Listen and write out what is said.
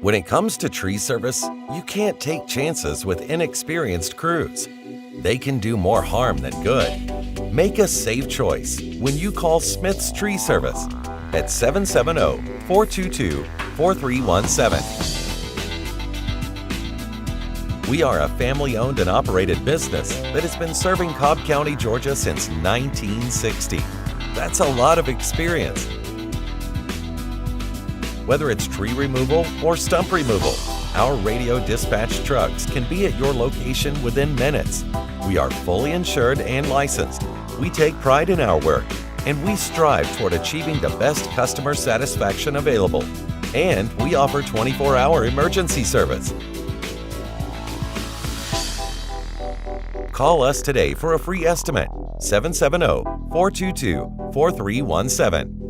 When it comes to tree service, you can't take chances with inexperienced crews. They can do more harm than good. Make a safe choice when you call Smith's Tree Service at 770-422-4317. We are a family-owned and operated business that has been serving Cobb County, Georgia since 1960. That's a lot of experience. Whether it's tree removal or stump removal, our radio dispatch trucks can be at your location within minutes. We are fully insured and licensed. We take pride in our work, and we strive toward achieving the best customer satisfaction available. And we offer 24-hour emergency service. Call us today for a free estimate, 770-422-4317.